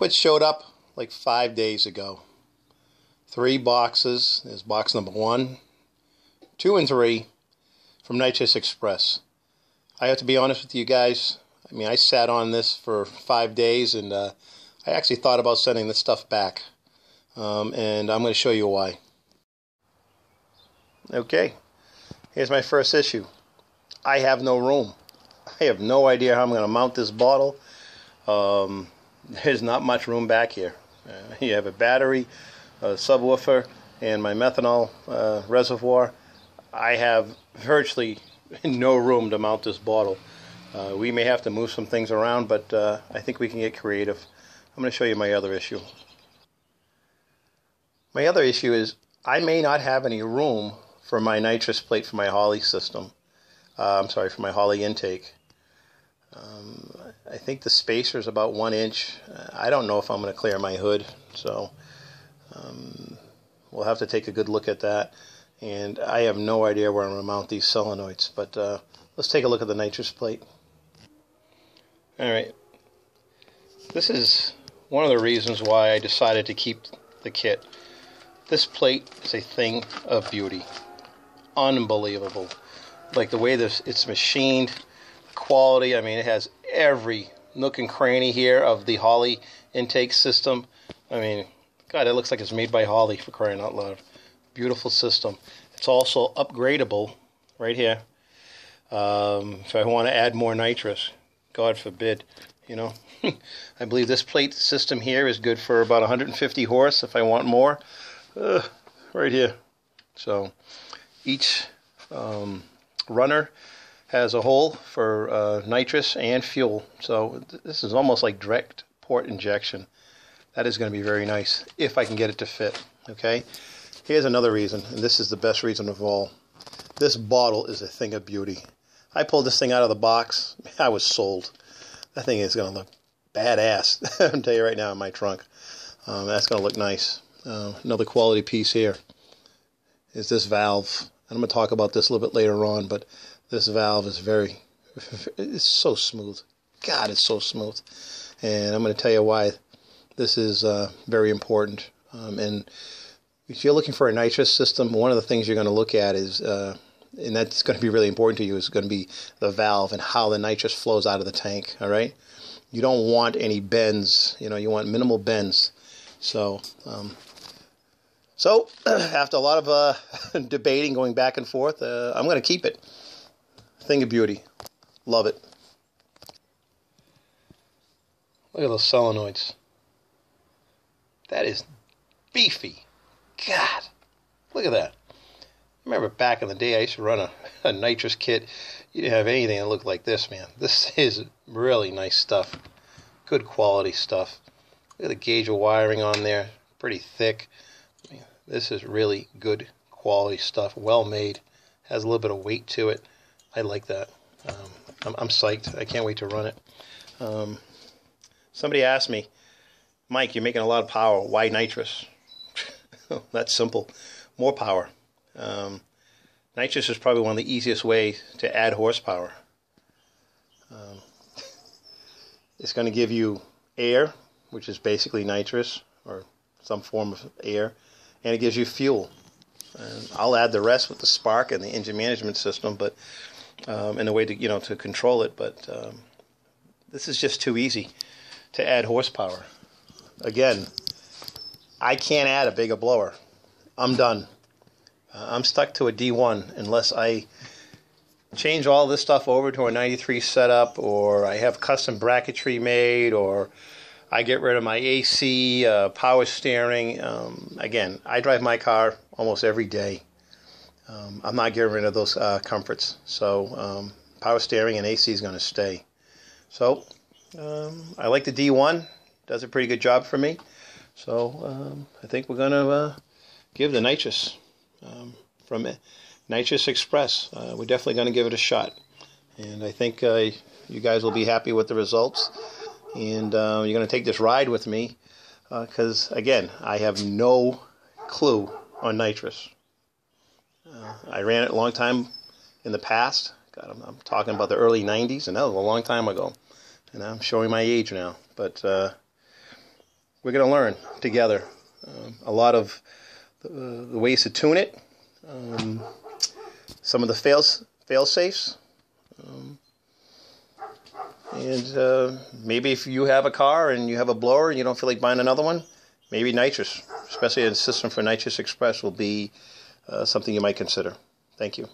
what showed up like 5 days ago. 3 boxes. There's box number 1, 2, and 3 from Nitrous Express. I have to be honest with you guys. I mean, I sat on this for 5 days, and I actually thought about sending this stuff back. And I'm going to show you why. Okay, here's my first issue. I have no room. I have no idea how I'm going to mount this bottle. There's not much room back here. You have a battery, a subwoofer, and my methanol reservoir. I have virtually no room to mount this bottle. We may have to move some things around, but I think we can get creative. I'm going to show you my other issue. My other issue is I may not have any room for my nitrous plate for my Holley system. I'm sorry, for my Holley intake. I think the spacer is about 1 inch. I don't know if I'm going to clear my hood, so we'll have to take a good look at that. And I have no idea where I'm going to mount these solenoids, but let's take a look at the nitrous plate. Alright, this is one of the reasons why I decided to keep the kit. This plate is a thing of beauty. Unbelievable. Like the way it's machined, quality. I mean, it has every nook and cranny here of the Holley intake system. I mean, God, it looks like it's made by Holley, for crying out loud. Beautiful system. It's also upgradable right here. If I want to add more nitrous, God forbid, you know. I believe this plate system here is good for about 150 horse if I want more. Right here. So each runner has a hole for nitrous and fuel. So this is almost like direct port injection. That is going to be very nice if I can get it to fit. Okay. Here's another reason, and this is the best reason of all. This bottle is a thing of beauty. I pulled this thing out of the box. I was sold. That thing is going to look badass. I'll tell you right now in my trunk. That's going to look nice. Another quality piece here is this valve. I'm going to talk about this a little bit later on, but this valve is it's so smooth. God, it's so smooth. And I'm going to tell you why this is very important. And if you're looking for a nitrous system, one of the things you're going to look at is, and that's going to be really important to you, is going to be the valve and how the nitrous flows out of the tank, all right? You don't want any bends, you know, you want minimal bends. So, after a lot of debating, going back and forth, I'm going to keep it. Thing of beauty. Love it. Look at those solenoids. That is beefy. God, look at that. Remember back in the day I used to run a nitrous kit. You didn't have anything that looked like this, man. This is really nice stuff. Good quality stuff. Look at the gauge of wiring on there. Pretty thick. I mean, this is really good quality stuff. Well made. Has a little bit of weight to it. I like that. I'm psyched. I can't wait to run it. Somebody asked me, Mike, you're making a lot of power. Why nitrous? That's simple. More power. Nitrous is probably one of the easiest ways to add horsepower. It's going to give you air, which is basically nitrous, or some form of air, and it gives you fuel. And I'll add the rest with the spark and the engine management system, but in a way to to control it. But this is just too easy to add horsepower. Again, I can't add a bigger blower. I'm done. I'm stuck to a D1 unless I change all this stuff over to a 93 setup, or I have custom bracketry made, or I get rid of my AC, power steering. Again, I drive my car almost every day. I'm not getting rid of those comforts. So power steering and AC is going to stay. So I like the D1. Does a pretty good job for me. So I think we're going to give the nitrous from Nitrous Express. We're definitely going to give it a shot. And I think you guys will be happy with the results. And you're going to take this ride with me because, again, I have no clue on nitrous. I ran it a long time in the past. God, I'm talking about the early 90s, and that was a long time ago. And I'm showing my age now. But we're going to learn together a lot of the ways to tune it, some of the fail-safes, and maybe if you have a car and you have a blower and you don't feel like buying another one, maybe Nitrous, especially a system for Nitrous Express, will be something you might consider. Thank you.